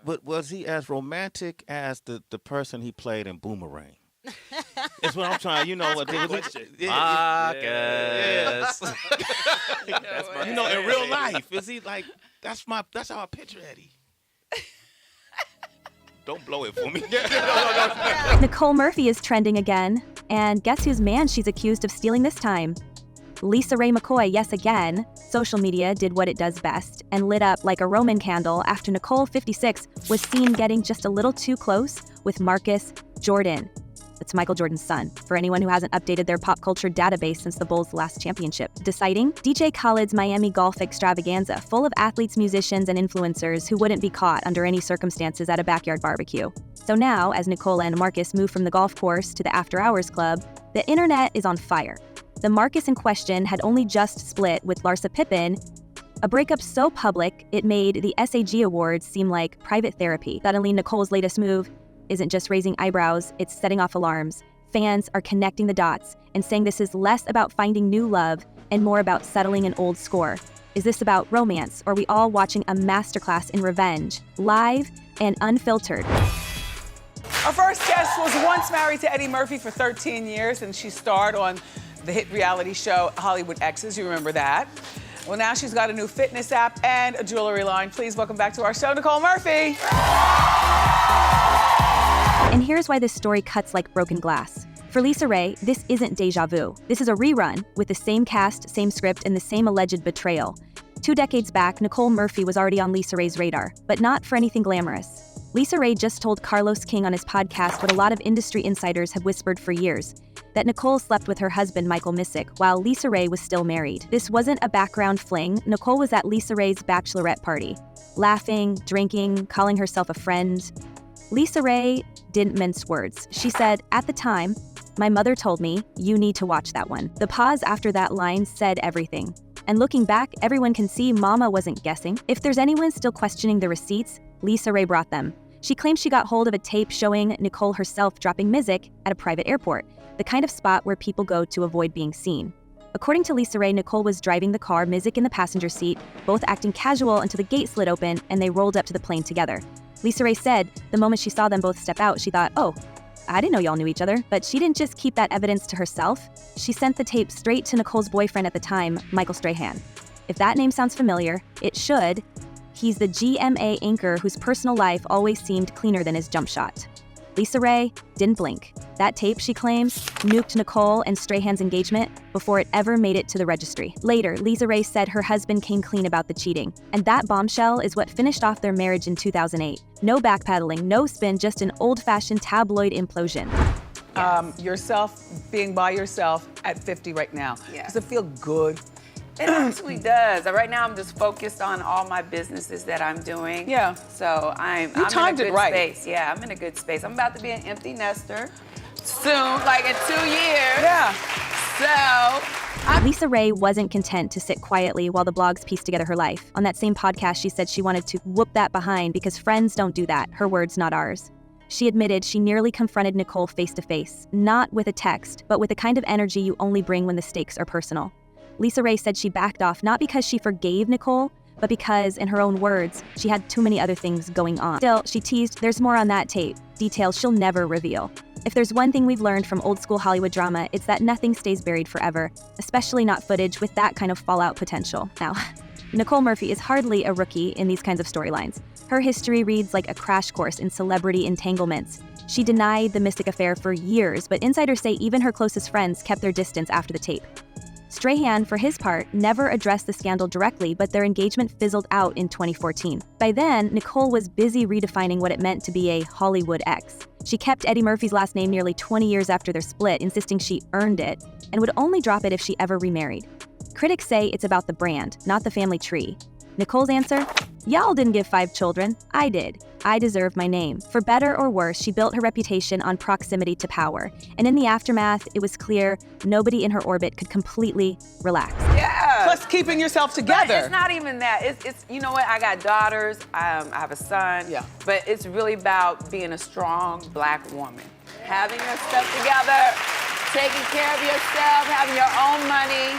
But was he as romantic as the person he played in Boomerang? That's what I'm trying. You know what? Marcus. You know, in real life, is he like? That's how I picture Eddie. Don't blow it for me. Nicole Murphy is trending again. And guess whose man she's accused of stealing this time? LisaRaye McCoy, yes again. Social media did what it does best and lit up like a Roman candle after Nicole, 56, was seen getting just a little too close with Marcus Jordan. That's Michael Jordan's son, for anyone who hasn't updated their pop culture database since the Bulls' last championship. Deciding DJ Khaled's Miami golf extravaganza, full of athletes, musicians, and influencers who wouldn't be caught under any circumstances at a backyard barbecue. So now, as Nicole and Marcus move from the golf course to the after-hours club, the internet is on fire. The Marcus in question had only just split with Larsa Pippen, a breakup so public it made the SAG Awards seem like private therapy. Suddenly, Nicole's latest move isn't just raising eyebrows, it's setting off alarms. Fans are connecting the dots and saying this is less about finding new love and more about settling an old score. Is this about romance, or are we all watching a masterclass in revenge, live and unfiltered? Our first guest was once married to Eddie Murphy for 13 years, and she starred on the hit reality show Hollywood Exes. You remember that? Well, now she's got a new fitness app and a jewelry line. Please welcome back to our show, Nicole Murphy. And here's why this story cuts like broken glass. For LisaRaye, this isn't deja vu. This is a rerun with the same cast, same script, and the same alleged betrayal. 2 decades back, Nicole Murphy was already on LisaRaye's radar, but not for anything glamorous. LisaRaye just told Carlos King on his podcast what a lot of industry insiders have whispered for years, that Nicole slept with her husband, Michael Missick, while LisaRaye was still married. This wasn't a background fling. Nicole was at LisaRaye's bachelorette party, laughing, drinking, calling herself a friend. LisaRaye didn't mince words. She said, at the time, my mother told me, you need to watch that one. The pause after that line said everything. And looking back, everyone can see Mama wasn't guessing. If there's anyone still questioning the receipts, LisaRaye brought them. She claims she got hold of a tape showing Nicole herself dropping Missick at a private airport, the kind of spot where people go to avoid being seen. According to LisaRaye, Nicole was driving the car, Missick in the passenger seat, both acting casual until the gate slid open and they rolled up to the plane together. LisaRaye said the moment she saw them both step out, she thought, oh, I didn't know y'all knew each other. But she didn't just keep that evidence to herself. She sent the tape straight to Nicole's boyfriend at the time, Michael Strahan. If that name sounds familiar, it should. He's the GMA anchor whose personal life always seemed cleaner than his jump shot. LisaRaye didn't blink. That tape, she claims, nuked Nicole and Strahan's engagement before it ever made it to the registry. Later, LisaRaye said her husband came clean about the cheating, and that bombshell is what finished off their marriage in 2008. No backpedaling, no spin, just an old-fashioned tabloid implosion. Yourself, being by yourself at 50 right now. Yeah. Does it feel good? It actually does. Right now, I'm just focused on all my businesses that I'm doing. Yeah. So I'm timed in a it good right. space. Yeah, I'm in a good space. I'm about to be an empty nester soon, like in 2 years. Yeah. So LisaRaye wasn't content to sit quietly while the blogs pieced together her life. On that same podcast, she said she wanted to whoop that behind because friends don't do that. Her words, not ours. She admitted she nearly confronted Nicole face to face, not with a text, but with the kind of energy you only bring when the stakes are personal. LisaRaye said she backed off not because she forgave Nicole, but because, in her own words, she had too many other things going on. Still, she teased, there's more on that tape, details she'll never reveal. If there's one thing we've learned from old school Hollywood drama, it's that nothing stays buried forever, especially not footage with that kind of fallout potential. Now, Nicole Murphy is hardly a rookie in these kinds of storylines. Her history reads like a crash course in celebrity entanglements. She denied the Missick affair for years, but insiders say even her closest friends kept their distance after the tape. Strahan, for his part, never addressed the scandal directly, but their engagement fizzled out in 2014. By then, Nicole was busy redefining what it meant to be a Hollywood ex. She kept Eddie Murphy's last name nearly 20 years after their split, insisting she earned it, and would only drop it if she ever remarried. Critics say it's about the brand, not the family tree. Nicole's answer? Y'all didn't give 5 children. I did. I deserve my name. For better or worse, she built her reputation on proximity to power. And in the aftermath, it was clear nobody in her orbit could completely relax. yeah. Plus keeping yourself But together. it's not even that. It's you know what? I got daughters. I have a son. Yeah. But it's really about being a strong Black woman, having your stuff together, taking care of yourself, having your own money,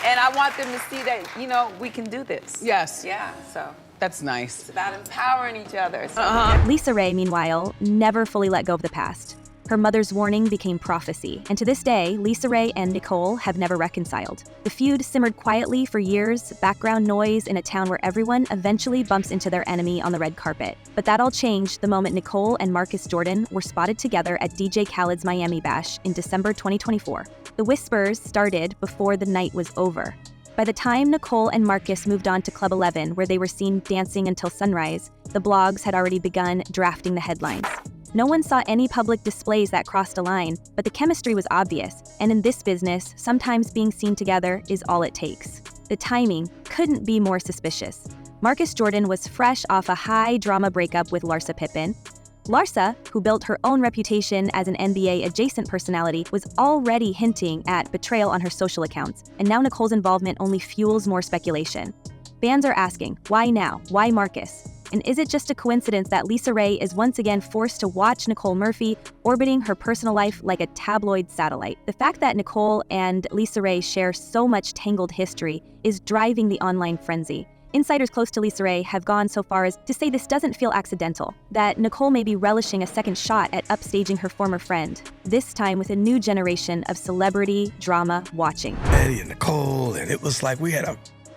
and I want them to see that we can do this. Yes. Yeah. So. That's nice. It's about empowering each other. So LisaRaye, meanwhile, never fully let go of the past. Her mother's warning became prophecy, and to this day, LisaRaye and Nicole have never reconciled. The feud simmered quietly for years, background noise in a town where everyone eventually bumps into their enemy on the red carpet. But that all changed the moment Nicole and Marcus Jordan were spotted together at DJ Khaled's Miami Bash in December 2024. The whispers started before the night was over. By the time Nicole and Marcus moved on to Club 11, where they were seen dancing until sunrise, the blogs had already begun drafting the headlines. No one saw any public displays that crossed a line, but the chemistry was obvious, and in this business, sometimes being seen together is all it takes. The timing couldn't be more suspicious. Marcus Jordan was fresh off a high-drama breakup with Larsa Pippen. Larsa, who built her own reputation as an NBA-adjacent personality, was already hinting at betrayal on her social accounts, and now Nicole's involvement only fuels more speculation. Fans are asking, why now? Why Marcus? And is it just a coincidence that LisaRaye is once again forced to watch Nicole Murphy orbiting her personal life like a tabloid satellite? The fact that Nicole and LisaRaye share so much tangled history is driving the online frenzy. Insiders close to LisaRaye have gone so far as to say this doesn't feel accidental, that Nicole may be relishing a second shot at upstaging her former friend, this time with a new generation of celebrity drama watching. Eddie and Nicole, and it was like we had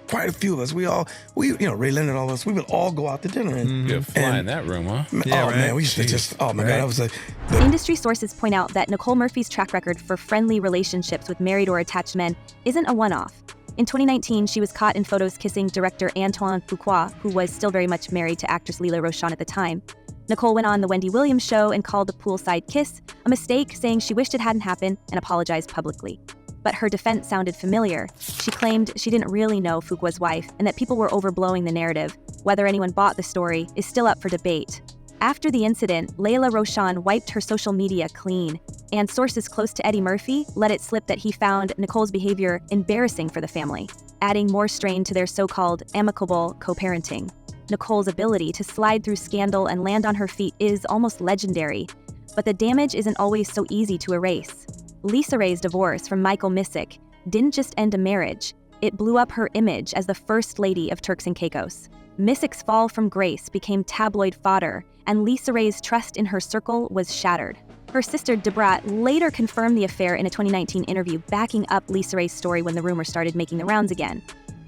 quite a few of us. We Ray Leonard, all of us, we would all go out to dinner. And, yeah, fly in that room, huh? Man, we used to just, oh my God, that was Industry sources point out that Nicole Murphy's track record for friendly relationships with married or attached men isn't a one-off. In 2019, she was caught in photos kissing director Antoine Fuqua, who was still very much married to actress Lela Rochon at the time. Nicole went on The Wendy Williams Show and called the poolside kiss a mistake, saying she wished it hadn't happened and apologized publicly. But her defense sounded familiar. She claimed she didn't really know Fuqua's wife and that people were overblowing the narrative. Whether anyone bought the story is still up for debate. After the incident, Lela Rochon wiped her social media clean, and sources close to Eddie Murphy let it slip that he found Nicole's behavior embarrassing for the family, adding more strain to their so-called amicable co-parenting. Nicole's ability to slide through scandal and land on her feet is almost legendary, but the damage isn't always so easy to erase. LisaRaye's divorce from Michael Missick didn't just end a marriage, it blew up her image as the First Lady of Turks and Caicos. Missick's fall from grace became tabloid fodder, and LisaRaye's trust in her circle was shattered. Her sister Debrat later confirmed the affair in a 2019 interview, backing up LisaRaye's story when the rumor started making the rounds again.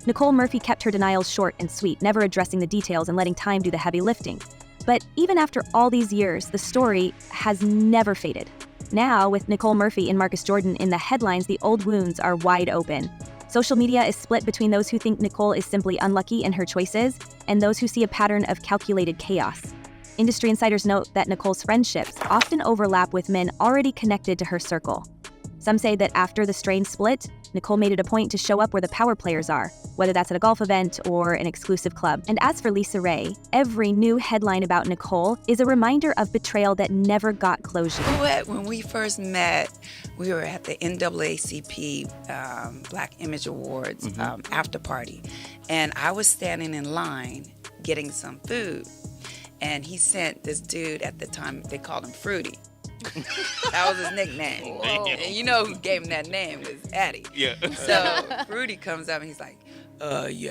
Nicole Murphy kept her denials short and sweet, never addressing the details and letting time do the heavy lifting. But even after all these years, the story has never faded. Now, with Nicole Murphy and Marcus Jordan in the headlines, the old wounds are wide open. Social media is split between those who think Nicole is simply unlucky in her choices and those who see a pattern of calculated chaos. Industry insiders note that Nicole's friendships often overlap with men already connected to her circle. Some say that after the strained split, Nicole made it a point to show up where the power players are, whether that's at a golf event or an exclusive club. And as for LisaRaye, every new headline about Nicole is a reminder of betrayal that never got closure. When we first met, we were at the NAACP Black Image Awards after party, and I was standing in line getting some food, and he sent this dude at the time, they called him Fruity. That was his nickname. Whoa. And you know who gave him that name was Addie. Yeah. So Fruity comes up and he's like, we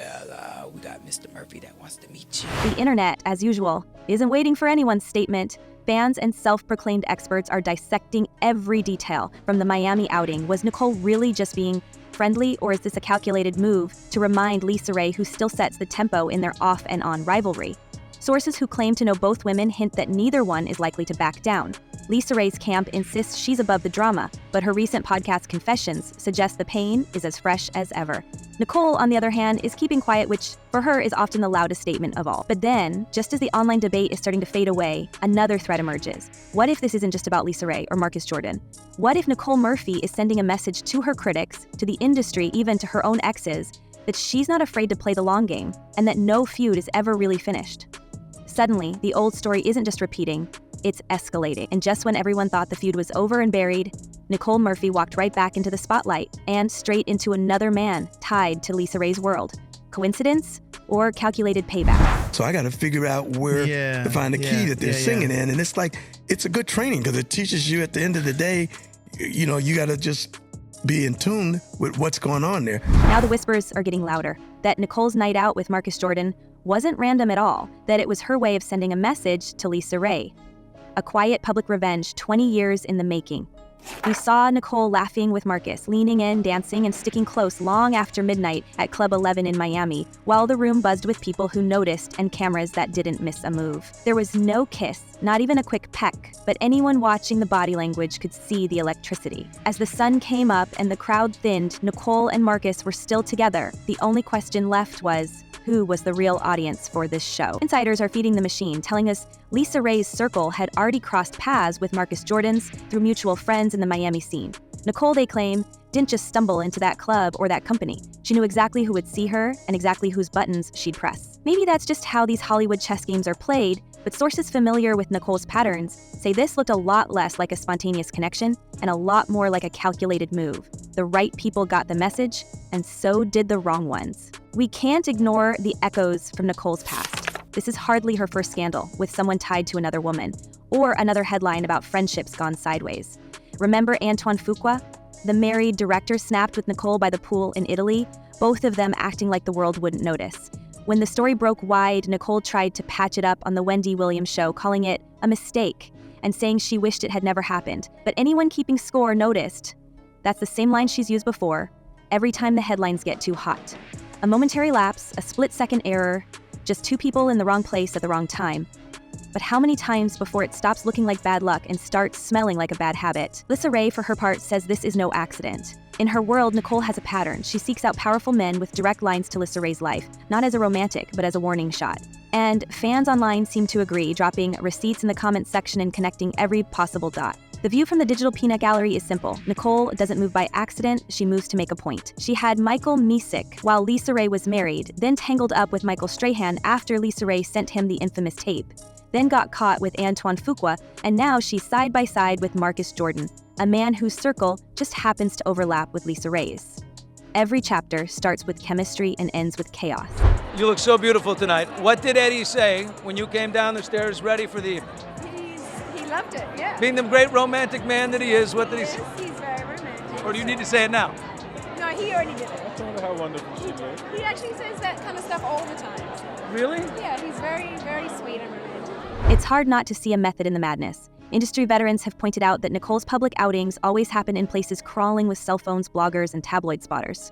got Mr. Murphy that wants to meet you. The internet, as usual, isn't waiting for anyone's statement. Fans and self-proclaimed experts are dissecting every detail from the Miami outing. Was Nicole really just being friendly, or is this a calculated move to remind LisaRaye, who still sets the tempo in their off and on rivalry? Sources who claim to know both women hint that neither one is likely to back down. LisaRaye's camp insists she's above the drama, but her recent podcast Confessions suggests the pain is as fresh as ever. Nicole, on the other hand, is keeping quiet, which for her is often the loudest statement of all. But then, just as the online debate is starting to fade away, another threat emerges. What if this isn't just about LisaRaye or Marcus Jordan? What if Nicole Murphy is sending a message to her critics, to the industry, even to her own exes, that she's not afraid to play the long game, and that no feud is ever really finished? Suddenly, the old story isn't just repeating, it's escalating. And just when everyone thought the feud was over and buried, Nicole Murphy walked right back into the spotlight and straight into another man tied to LisaRaye's world. Coincidence or calculated payback? So I got to figure out where to find the key that they're singing in. And it's like, it's a good training because it teaches you at the end of the day, you know, you got to just be in tune with what's going on there. Now the whispers are getting louder, that Nicole's night out with Marcus Jordan wasn't random at all, that it was her way of sending a message to LisaRaye. A quiet public revenge 20 years in the making. We saw Nicole laughing with Marcus, leaning in, dancing, and sticking close long after midnight at Club 11 in Miami, while the room buzzed with people who noticed and cameras that didn't miss a move. There was no kiss, not even a quick peck, but anyone watching the body language could see the electricity. As the sun came up and the crowd thinned, Nicole and Marcus were still together. The only question left was, who was the real audience for this show? Insiders are feeding the machine, telling us LisaRaye's circle had already crossed paths with Marcus Jordan's through mutual friends in the Miami scene. Nicole, they claim, didn't just stumble into that club or that company. She knew exactly who would see her and exactly whose buttons she'd press. Maybe that's just how these Hollywood chess games are played, but sources familiar with Nicole's patterns say this looked a lot less like a spontaneous connection and a lot more like a calculated move. The right people got the message, and so did the wrong ones. We can't ignore the echoes from Nicole's past. This is hardly her first scandal with someone tied to another woman, or another headline about friendships gone sideways. Remember Antoine Fuqua? The married director snapped with Nicole by the pool in Italy, both of them acting like the world wouldn't notice. When the story broke wide, Nicole tried to patch it up on the Wendy Williams show, calling it a mistake and saying she wished it had never happened. But anyone keeping score noticed. That's the same line she's used before, every time the headlines get too hot. A momentary lapse, a split-second error, just two people in the wrong place at the wrong time. But how many times before it stops looking like bad luck and starts smelling like a bad habit? LisaRaye, for her part, says this is no accident. In her world, Nicole has a pattern. She seeks out powerful men with direct lines to LisaRaye's life, not as a romantic, but as a warning shot. And fans online seem to agree, dropping receipts in the comments section and connecting every possible dot. The view from the digital peanut gallery is simple. Nicole doesn't move by accident, she moves to make a point. She had Michael Misick while LisaRaye was married, then tangled up with Michael Strahan after LisaRaye sent him the infamous tape. Then got caught with Antoine Fuqua, and now she's side by side with Marcus Jordan, a man whose circle just happens to overlap with LisaRaye's. Every chapter starts with chemistry and ends with chaos. You look so beautiful tonight. What did Eddie say when you came down the stairs ready for the evening? He loved it, yeah. Being the great romantic man that he is, what did he say? He's very romantic. Or do you need to say it now? No, he already did it. I told her how wonderful she looked. He actually says that kind of stuff all the time. Really? Yeah, he's very, very sweet and romantic. It's hard not to see a method in the madness. Industry veterans have pointed out that Nicole's public outings always happen in places crawling with cell phones, bloggers, and tabloid spotters.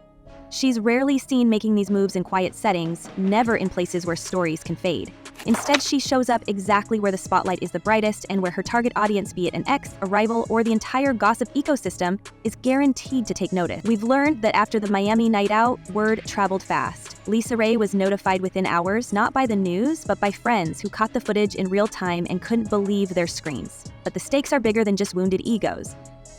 She's rarely seen making these moves in quiet settings, never in places where stories can fade. Instead, she shows up exactly where the spotlight is the brightest and where her target audience, be it an ex, a rival, or the entire gossip ecosystem, is guaranteed to take notice. We've learned that after the Miami night out, word traveled fast. LisaRaye was notified within hours, not by the news, but by friends who caught the footage in real time and couldn't believe their screens. But the stakes are bigger than just wounded egos.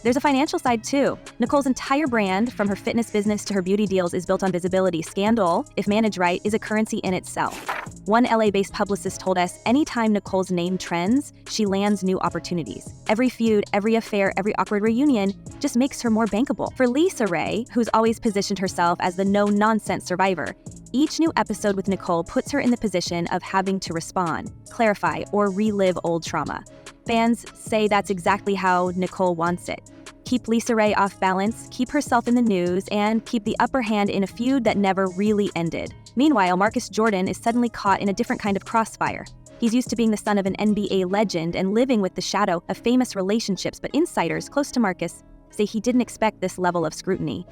There's a financial side too. Nicole's entire brand, from her fitness business to her beauty deals, is built on visibility. Scandal, if managed right, is a currency in itself. One LA-based publicist told us, anytime Nicole's name trends, she lands new opportunities. Every feud, every affair, every awkward reunion just makes her more bankable. For LisaRaye, who's always positioned herself as the no-nonsense survivor, each new episode with Nicole puts her in the position of having to respond, clarify, or relive old trauma. Fans say that's exactly how Nicole wants it. Keep LisaRaye off balance, keep herself in the news, and keep the upper hand in a feud that never really ended. Meanwhile, Marcus Jordan is suddenly caught in a different kind of crossfire. He's used to being the son of an NBA legend and living with the shadow of famous relationships, but insiders close to Marcus say he didn't expect this level of scrutiny.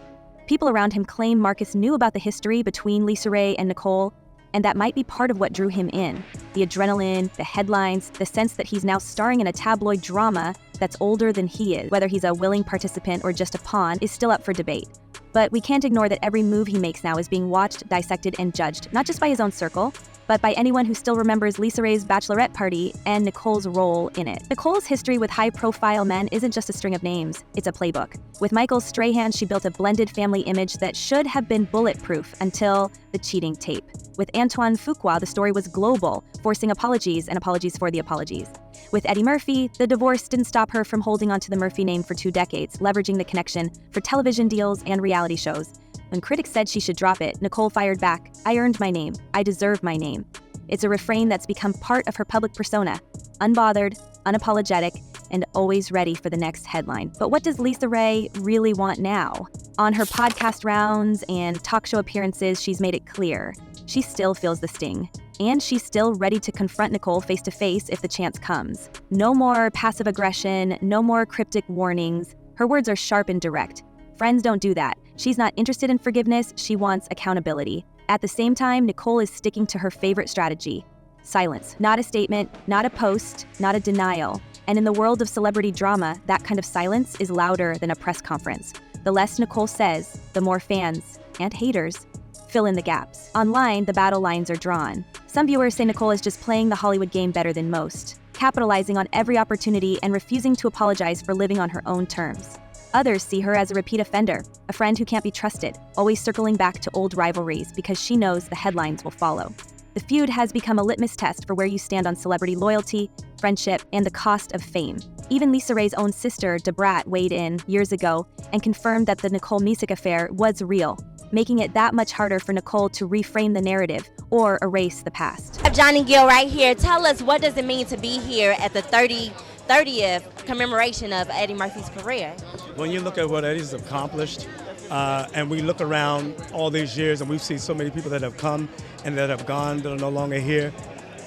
People around him claim Marcus knew about the history between LisaRaye and Nicole, and that might be part of what drew him in. The adrenaline, the headlines, the sense that he's now starring in a tabloid drama that's older than he is. Whether he's a willing participant or just a pawn is still up for debate. But we can't ignore that every move he makes now is being watched, dissected, and judged, not just by his own circle, but by anyone who still remembers LisaRaye's bachelorette party and Nicole's role in it. Nicole's history with high-profile men isn't just a string of names, it's a playbook. With Michael Strahan, she built a blended family image that should have been bulletproof until the cheating tape. With Antoine Fuqua, the story was global, forcing apologies and apologies for the apologies. With Eddie Murphy, the divorce didn't stop her from holding onto the Murphy name for 2 decades, leveraging the connection for television deals and reality shows. When critics said she should drop it, Nicole fired back, "I earned my name. I deserve my name." It's a refrain that's become part of her public persona, unbothered, unapologetic, and always ready for the next headline. But what does LisaRaye really want now? On her podcast rounds and talk show appearances, she's made it clear. She still feels the sting. And she's still ready to confront Nicole face-to-face if the chance comes. No more passive aggression, no more cryptic warnings. Her words are sharp and direct. Friends don't do that. She's not interested in forgiveness, she wants accountability. At the same time, Nicole is sticking to her favorite strategy: silence. Not a statement, not a post, not a denial. And in the world of celebrity drama, that kind of silence is louder than a press conference. The less Nicole says, the more fans and haters fill in the gaps. Online, the battle lines are drawn. Some viewers say Nicole is just playing the Hollywood game better than most, capitalizing on every opportunity and refusing to apologize for living on her own terms. Others see her as a repeat offender, a friend who can't be trusted, always circling back to old rivalries because she knows the headlines will follow. The feud has become a litmus test for where you stand on celebrity loyalty, friendship, and the cost of fame. Even LisaRaye's own sister, Debrat, weighed in years ago and confirmed that the Nicole Murphy affair was real, making it that much harder for Nicole to reframe the narrative or erase the past. Johnny Gill right here. Tell us, what does it mean to be here at the 30th commemoration of Eddie Murphy's career? When you look at what Eddie's accomplished, and we look around all these years and we've seen so many people that have come and that have gone that are no longer here,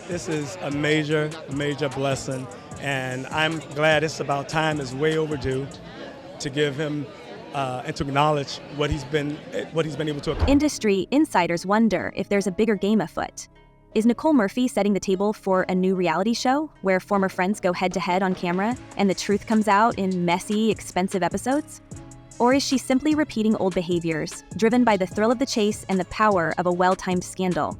this is a major, major blessing. And I'm glad it's about time, it's way overdue, to give him and to acknowledge what he's been able to accomplish. Industry insiders wonder if there's a bigger game afoot. Is Nicole Murphy setting the table for a new reality show where former friends go head-to-head on camera and the truth comes out in messy, expensive episodes? Or is she simply repeating old behaviors, driven by the thrill of the chase and the power of a well-timed scandal?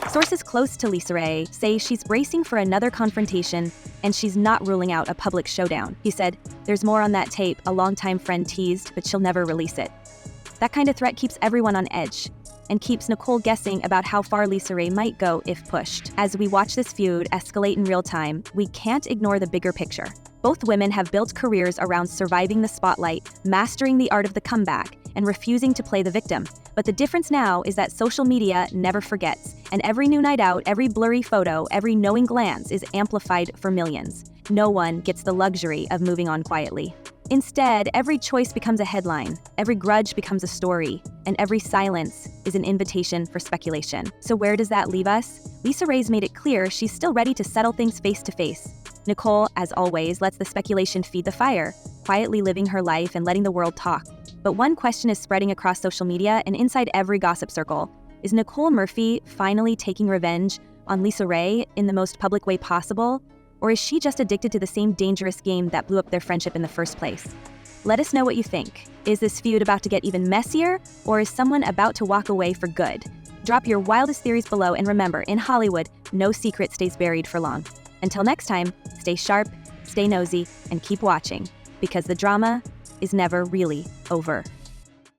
Sources close to LisaRaye say she's bracing for another confrontation and she's not ruling out a public showdown. He said, "There's more on that tape a longtime friend teased, but she'll never release it." That kind of threat keeps everyone on edge and keeps Nicole guessing about how far LisaRaye might go if pushed. As we watch this feud escalate in real time, we can't ignore the bigger picture. Both women have built careers around surviving the spotlight, mastering the art of the comeback, and refusing to play the victim. But the difference now is that social media never forgets, and every new night out, every blurry photo, every knowing glance is amplified for millions. No one gets the luxury of moving on quietly. Instead, every choice becomes a headline, every grudge becomes a story, and every silence is an invitation for speculation. So where does that leave us? LisaRaye's made it clear she's still ready to settle things face to face. Nicole, as always, lets the speculation feed the fire, quietly living her life and letting the world talk. But one question is spreading across social media and inside every gossip circle. Is Nicole Murphy finally taking revenge on LisaRaye in the most public way possible? Or is she just addicted to the same dangerous game that blew up their friendship in the first place? Let us know what you think. Is this feud about to get even messier, or is someone about to walk away for good? Drop your wildest theories below, and remember, in Hollywood, no secret stays buried for long. Until next time, stay sharp, stay nosy, and keep watching, because the drama is never really over.